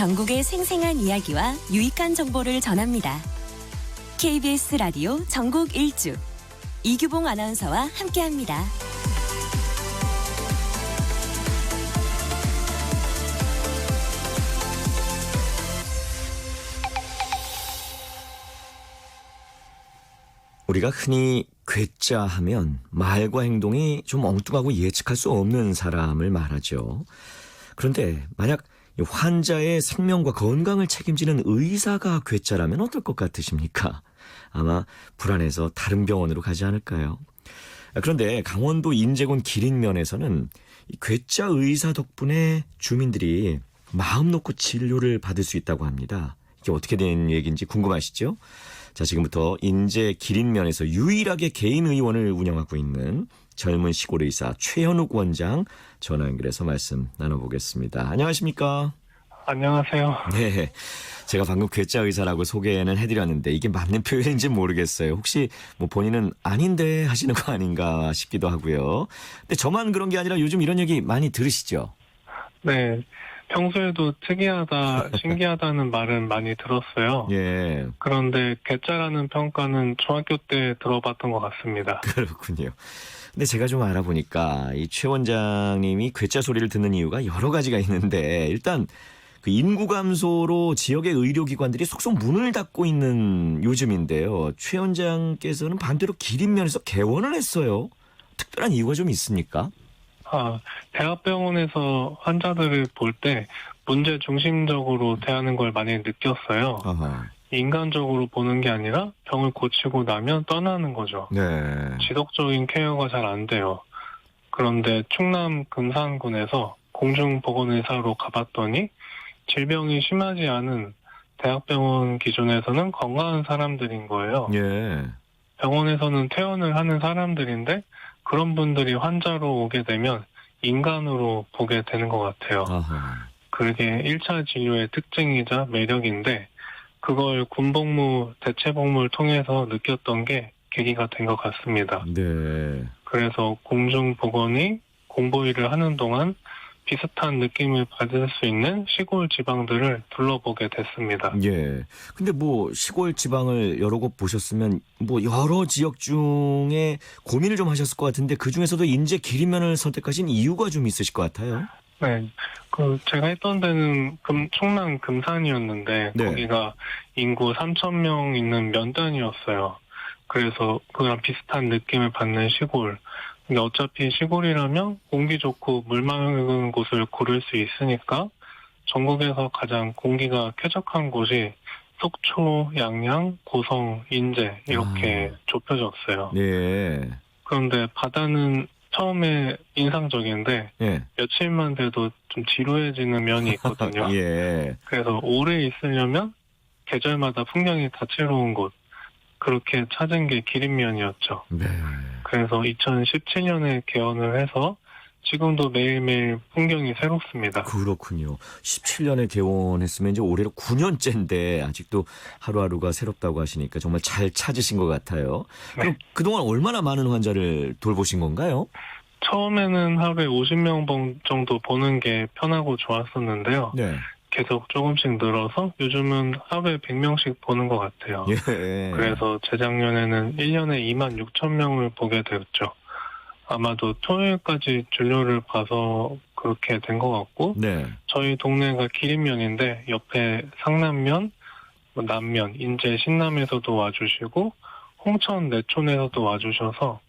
전국의 생생한 이야기와 유익한 정보를 전합니다. KBS 라디오 전국 일주 이규봉 아나운서와 함께합니다. 우리가 흔히 괴짜 하면 말과 행동이 좀 엉뚱하고 예측할 수 없는 사람을 말하죠. 그런데 만약 환자의 생명과 건강을 책임지는 의사가 괴짜라면 어떨 것 같으십니까? 아마 불안해서 다른 병원으로 가지 않을까요? 그런데 강원도 인제군 기린면에서는 이 괴짜 의사 덕분에 주민들이 마음 놓고 진료를 받을 수 있다고 합니다. 이게 어떻게 된 얘기인지 궁금하시죠? 자, 지금부터 인제 기린면에서 유일하게 개인 의원을 운영하고 있는 젊은 시골 의사 최현욱 원장 전화 연결해서 말씀 나눠보겠습니다. 안녕하십니까? 안녕하세요. 네, 제가 방금 괴짜 의사라고 소개는 해드렸는데 이게 맞는 표현인지 모르겠어요. 혹시 뭐 본인은 아닌데 하시는 거 아닌가 싶기도 하고요. 근데 저만 그런 게 아니라 요즘 이런 얘기 많이 들으시죠? 네, 평소에도 특이하다, 신기하다는 말은 많이 들었어요. 예, 그런데 괴짜라는 평가는 중학교 때 들어봤던 것 같습니다. 그렇군요. 근데 제가 좀 알아보니까 이 최 원장님이 괴짜 소리를 듣는 이유가 여러 가지가 있는데 일단 그 인구 감소로 지역의 의료기관들이 속속 문을 닫고 있는 요즘인데요. 최 원장께서는 반대로 기린면에서 개원을 했어요. 특별한 이유가 좀 있습니까? 대학병원에서 환자들을 볼 때 문제 중심적으로 대하는 걸 많이 느꼈어요. 아하. 인간적으로 보는 게 아니라 병을 고치고 나면 떠나는 거죠. 네. 지속적인 케어가 잘 안 돼요. 그런데 충남 금산군에서 공중보건의사로 가봤더니 질병이 심하지 않은 대학병원 기준에서는 건강한 사람들인 거예요. 예. 병원에서는 퇴원을 하는 사람들인데 그런 분들이 환자로 오게 되면 인간으로 보게 되는 것 같아요. 아하. 그게 1차 진료의 특징이자 매력인데 그걸 군복무, 대체복무를 통해서 느꼈던 게 계기가 된 것 같습니다. 네. 그래서 공중보건이 공보일을 하는 동안 비슷한 느낌을 받을 수 있는 시골 지방들을 둘러보게 됐습니다. 예. 근데 뭐 시골 지방을 여러 곳 보셨으면 뭐 여러 지역 중에 고민을 좀 하셨을 것 같은데 그 중에서도 인제 기린면을 선택하신 이유가 좀 있으실 것 같아요. 네. 제가 했던 데는 충남 금산이었는데 네. 거기가 인구 3,000명 있는 면단이었어요. 그래서 그랑 비슷한 느낌을 받는 시골. 근데 어차피 시골이라면 공기 좋고 물 맑은 곳을 고를 수 있으니까 전국에서 가장 공기가 쾌적한 곳이 속초, 양양, 고성, 인제 이렇게 좁혀졌어요. 네. 그런데 바다는 처음에 인상적인데 예. 며칠만 돼도 좀 지루해지는 면이 있거든요. 예. 그래서 오래 있으려면 계절마다 풍경이 다채로운 곳 그렇게 찾은 게 기린면이었죠. 네. 그래서 2017년에 개원을 해서 지금도 매일매일 풍경이 새롭습니다. 그렇군요. 17년에 개원했으면 이제 올해로 9년째인데 아직도 하루하루가 새롭다고 하시니까 정말 잘 찾으신 것 같아요. 그럼 그동안 얼마나 많은 환자를 돌보신 건가요? 처음에는 하루에 50명 정도 보는 게 편하고 좋았었는데요. 네. 계속 조금씩 늘어서 요즘은 하루에 100명씩 보는 것 같아요. 예. 그래서 재작년에는 1년에 2만 6천 명을 보게 되었죠. 아마도 토요일까지 진료를 봐서 그렇게 된 것 같고 네. 저희 동네가 기린면인데 옆에 상남면, 남면, 인제 신남에서도 와주시고 홍천 내촌에서도 와주셔서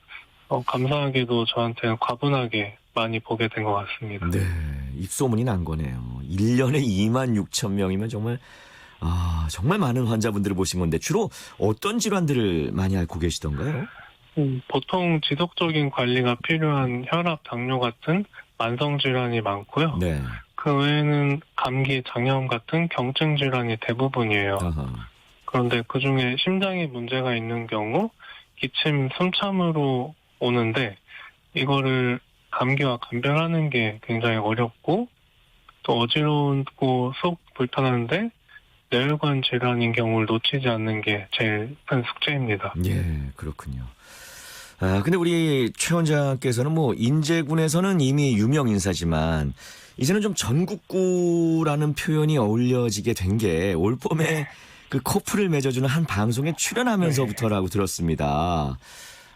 감사하게도 저한테는 과분하게 많이 보게 된 것 같습니다. 네. 입소문이 난 거네요. 1년에 2만 6천 명이면 정말 정말 많은 환자분들을 보신 건데 주로 어떤 질환들을 많이 앓고 계시던가요? 보통 지속적인 관리가 필요한 혈압, 당뇨 같은 만성 질환이 많고요. 네. 그 외에는 감기, 장염 같은 경증 질환이 대부분이에요. 아하. 그런데 그중에 심장에 문제가 있는 경우 기침, 숨참으로 오는데 이거를 감기와 감별하는 게 굉장히 어렵고 또 어지러우고 속 불편한데 뇌혈관 질환인 경우를 놓치지 않는 게 제일 큰 숙제입니다. 예, 그렇군요. 근데 우리 최 원장께서는 뭐 인제군에서는 이미 유명 인사지만 이제는 좀 전국구라는 표현이 어울려지게 된 게 올 봄에 그 커플을 맺어주는 한 방송에 출연하면서부터라고 들었습니다.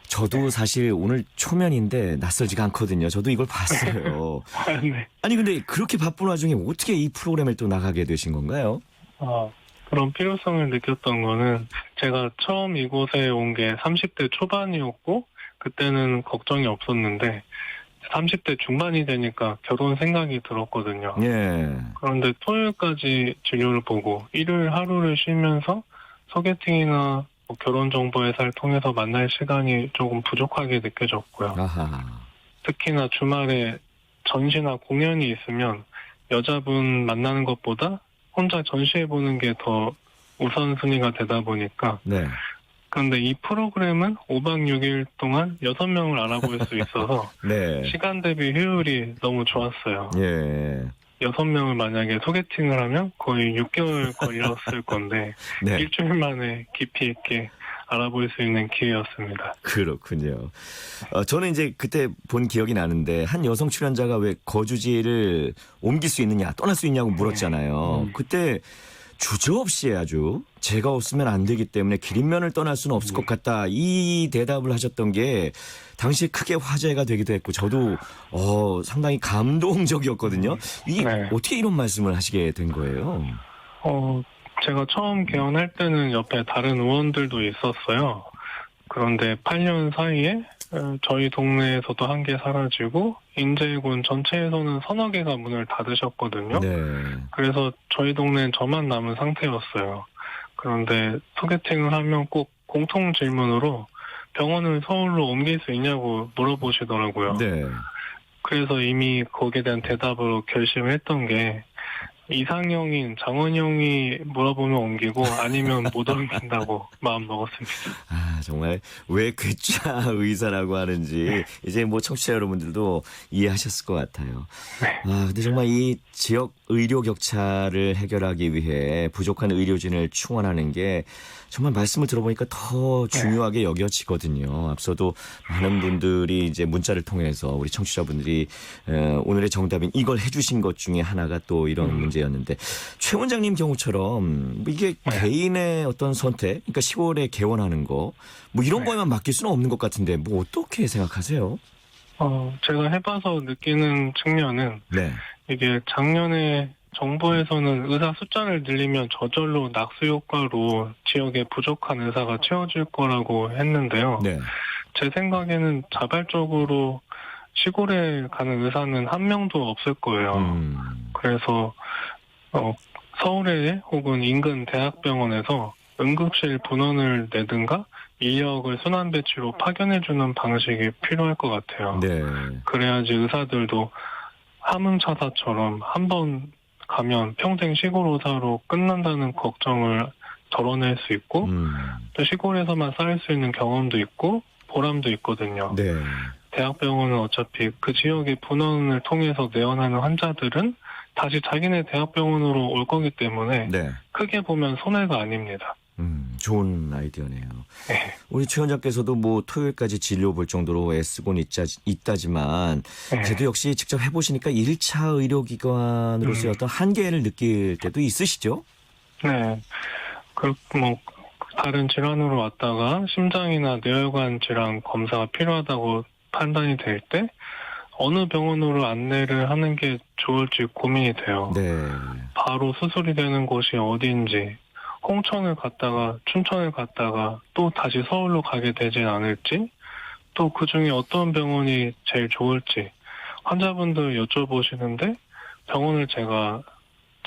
저도 사실 오늘 초면인데 낯설지가 않거든요. 저도 이걸 봤어요. 네. 아니 근데 그렇게 바쁜 와중에 어떻게 이 프로그램을 또 나가게 되신 건가요? 그런 필요성을 느꼈던 거는 제가 처음 이곳에 온 게 30대 초반이었고 그때는 걱정이 없었는데 30대 중반이 되니까 결혼 생각이 들었거든요. 예. 그런데 토요일까지 진료를 보고 일요일 하루를 쉬면서 소개팅이나 뭐 결혼 정보 회사를 통해서 만날 시간이 조금 부족하게 느껴졌고요. 아하. 특히나 주말에 전시나 공연이 있으면 여자분 만나는 것보다 혼자 전시해보는 게 더 우선순위가 되다 보니까 네. 그런데 이 프로그램은 5박 6일 동안 6명을 알아볼 수 있어서 네. 시간 대비 효율이 너무 좋았어요. 예. 6명을 만약에 소개팅을 하면 거의 6개월 걸렸을 건데 네. 일주일 만에 깊이 있게 알아볼 수 있는 기회였습니다. 그렇군요. 저는 이제 그때 본 기억이 나는데 한 여성 출연자가 왜 거주지를 옮길 수 있느냐, 떠날 수 있냐고 물었잖아요. 그때 주저없이 아주 제가 없으면 안 되기 때문에 기린면을 떠날 수는 없을 것 같다. 이 대답을 하셨던 게 당시에 크게 화제가 되기도 했고 저도 상당히 감동적이었거든요. 이게 네. 어떻게 이런 말씀을 하시게 된 거예요? 제가 처음 개원할 때는 옆에 다른 의원들도 있었어요. 그런데 8년 사이에 저희 동네에서도 한 개 사라지고 인제군 전체에서는 서너 개가 문을 닫으셨거든요. 네. 그래서 저희 동네는 저만 남은 상태였어요. 그런데 소개팅을 하면 꼭 공통 질문으로 병원을 서울로 옮길 수 있냐고 물어보시더라고요. 네. 그래서 이미 거기에 대한 대답으로 결심을 했던 게 이상형인 장원영이 물어보면 옮기고 아니면 못 옮긴다고 마음 먹었습니다. 정말 왜 괴짜 의사라고 하는지 이제 뭐 청취자 여러분들도 이해하셨을 것 같아요. 근데 정말 이 지역 의료 격차를 해결하기 위해 부족한 의료진을 충원하는 게 정말 말씀을 들어보니까 더 중요하게 여겨지거든요. 앞서도 많은 분들이 이제 문자를 통해서 우리 청취자분들이 오늘의 정답인 이걸 해주신 것 중에 하나가 또 이런 문제였는데 최 원장님 경우처럼 이게 개인의 어떤 선택, 그러니까 시골에 개원하는 거, 뭐 이런 거에만 맡길 수는 없는 것 같은데 뭐 어떻게 생각하세요? 제가 해봐서 느끼는 측면은 네. 이게 작년에 정부에서는 의사 숫자를 늘리면 저절로 낙수 효과로 지역에 부족한 의사가 채워질 거라고 했는데요. 네. 제 생각에는 자발적으로 시골에 가는 의사는 한 명도 없을 거예요. 그래서 서울에 혹은 인근 대학병원에서 응급실 분원을 내든가 인력을 순환 배치로 파견해주는 방식이 필요할 것 같아요. 네. 그래야지 의사들도 함흥차사처럼 한 번 가면 평생 시골 의사로 끝난다는 걱정을 덜어낼 수 있고 또 시골에서만 쌓을 수 있는 경험도 있고 보람도 있거든요. 네. 대학병원은 어차피 그 지역의 분원을 통해서 내원하는 환자들은 다시 자기네 대학병원으로 올 거기 때문에 네. 크게 보면 손해가 아닙니다. 좋은 아이디어네요. 네. 우리 최 원장께서도 뭐 토요일까지 진료 볼 정도로 애쓰곤 있다지만 그래도 역시 직접 해보시니까 1차 의료기관으로서의 어떤 한계를 느낄 때도 있으시죠? 네. 다른 질환으로 왔다가 심장이나 뇌혈관 질환 검사가 필요하다고 판단이 될 때 어느 병원으로 안내를 하는 게 좋을지 고민이 돼요. 네. 바로 수술이 되는 곳이 어디인지, 홍천을 갔다가 춘천을 갔다가 또 다시 서울로 가게 되진 않을지, 또 그중에 어떤 병원이 제일 좋을지 환자분들 여쭤보시는데 병원을 제가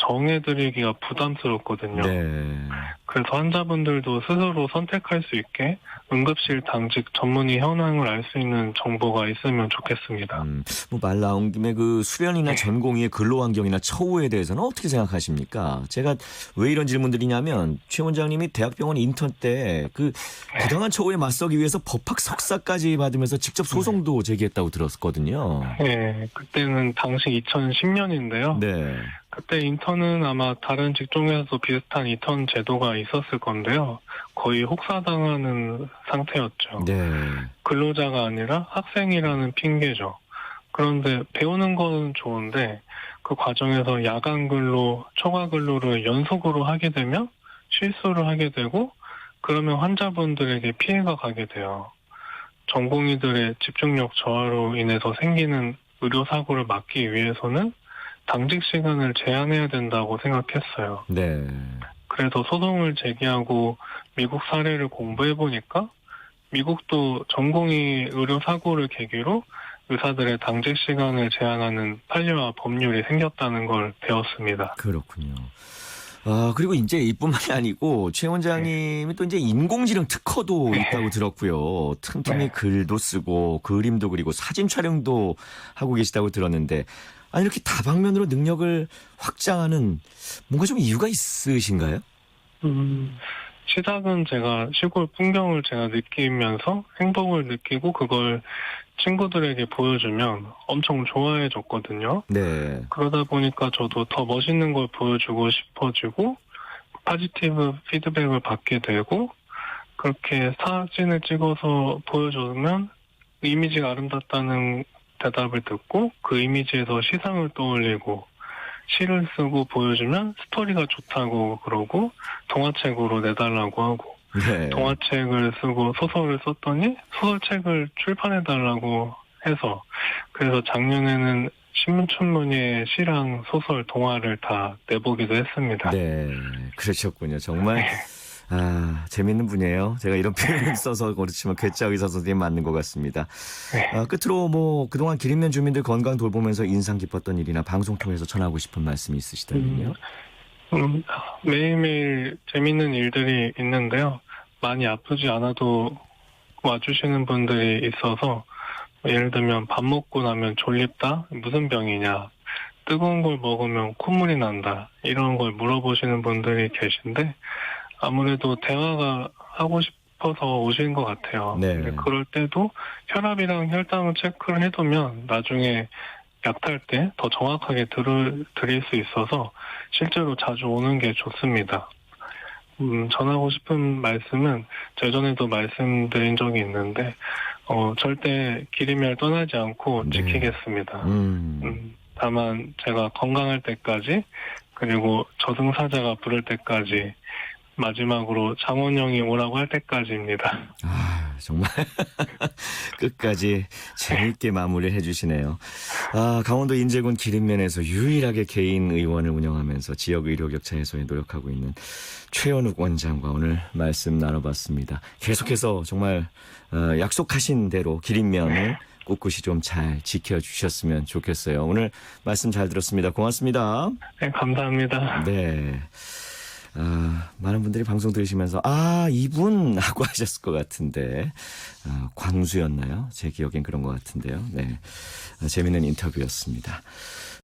정해드리기가 부담스럽거든요. 네. 그래서 환자분들도 스스로 선택할 수 있게 응급실 당직 전문의 현황을 알 수 있는 정보가 있으면 좋겠습니다. 뭐 말 나온 김에 그 수련이나 전공의의 근로 환경이나 처우에 대해서는 어떻게 생각하십니까? 제가 왜 이런 질문드리냐면 최 원장님이 대학병원 인턴 때 그 부당한 처우에 맞서기 위해서 법학 석사까지 받으면서 직접 소송도 제기했다고 들었거든요. 네, 그때는 당시 2010년인데요. 네. 그때 인턴은 아마 다른 직종에서도 비슷한 인턴 제도가 있었을 건데요. 거의 혹사당하는 상태였죠. 네. 근로자가 아니라 학생이라는 핑계죠. 그런데 배우는 건 좋은데 그 과정에서 야간 근로, 초과 근로를 연속으로 하게 되면 실수를 하게 되고 그러면 환자분들에게 피해가 가게 돼요. 전공의들의 집중력 저하로 인해서 생기는 의료사고를 막기 위해서는 당직 시간을 제한해야 된다고 생각했어요. 네. 그래서 소송을 제기하고 미국 사례를 공부해보니까 미국도 전공의 의료사고를 계기로 의사들의 당직 시간을 제한하는 판례와 법률이 생겼다는 걸 배웠습니다. 그렇군요. 그리고 이제 이뿐만이 아니고 최 원장님이 또 이제 인공지능 특허도 있다고 들었고요. 틈틈이 글도 쓰고 그림도 그리고 사진 촬영도 하고 계시다고 들었는데 아니 이렇게 다방면으로 능력을 확장하는 뭔가 좀 이유가 있으신가요? 시작은 제가 시골 풍경을 제가 느끼면서 행복을 느끼고 그걸 친구들에게 보여주면 엄청 좋아해줬거든요. 네. 그러다 보니까 저도 더 멋있는 걸 보여주고 싶어지고 포지티브 피드백을 받게 되고 그렇게 사진을 찍어서 보여주면 이미지가 아름답다는 대답을 듣고 그 이미지에서 시상을 떠올리고 시를 쓰고 보여주면 스토리가 좋다고 그러고 동화책으로 내달라고 하고 네. 동화책을 쓰고 소설을 썼더니 소설책을 출판해달라고 해서 그래서 작년에는 신문춘문예 시랑 소설 동화를 다 내보기도 했습니다. 네. 그러셨군요. 정말 재밌는 분이에요. 제가 이런 표현을 써서 그렇지만 괴짜 의사 선생님 맞는 것 같습니다. 네. 끝으로 뭐 그동안 기린면 주민들 건강 돌보면서 인상 깊었던 일이나 방송 통해서 전하고 싶은 말씀이 있으시다면요. 매일매일 재밌는 일들이 있는데요. 많이 아프지 않아도 와주시는 분들이 있어서 예를 들면 밥 먹고 나면 졸립다? 무슨 병이냐? 뜨거운 걸 먹으면 콧물이 난다. 이런 걸 물어보시는 분들이 계신데 아무래도 대화가 하고 싶어서 오신 것 같아요. 네. 근데 그럴 때도 혈압이랑 혈당을 체크를 해두면 나중에 약 탈 때 더 정확하게 드릴 수 있어서 실제로 자주 오는 게 좋습니다. 전하고 싶은 말씀은 예전에도 말씀드린 적이 있는데 절대 기림을 떠나지 않고 네. 지키겠습니다. 다만 제가 건강할 때까지 그리고 저승사자가 부를 때까지 마지막으로 장원영이 오라고 할 때까지입니다. 정말 끝까지 재밌게 마무리를 해주시네요. 강원도 인제군 기린면에서 유일하게 개인 의원을 운영하면서 지역 의료 격차 해소에 노력하고 있는 최현욱 원장과 오늘 말씀 나눠봤습니다. 계속해서 정말 약속하신 대로 기린면을 꿋꿋이 좀 잘 지켜주셨으면 좋겠어요. 오늘 말씀 잘 들었습니다. 고맙습니다. 네, 감사합니다. 네. 많은 분들이 방송 들으시면서 이분 하고 하셨을 것 같은데 광수였나요? 제 기억엔 그런 것 같은데요. 네, 재미있는 인터뷰였습니다.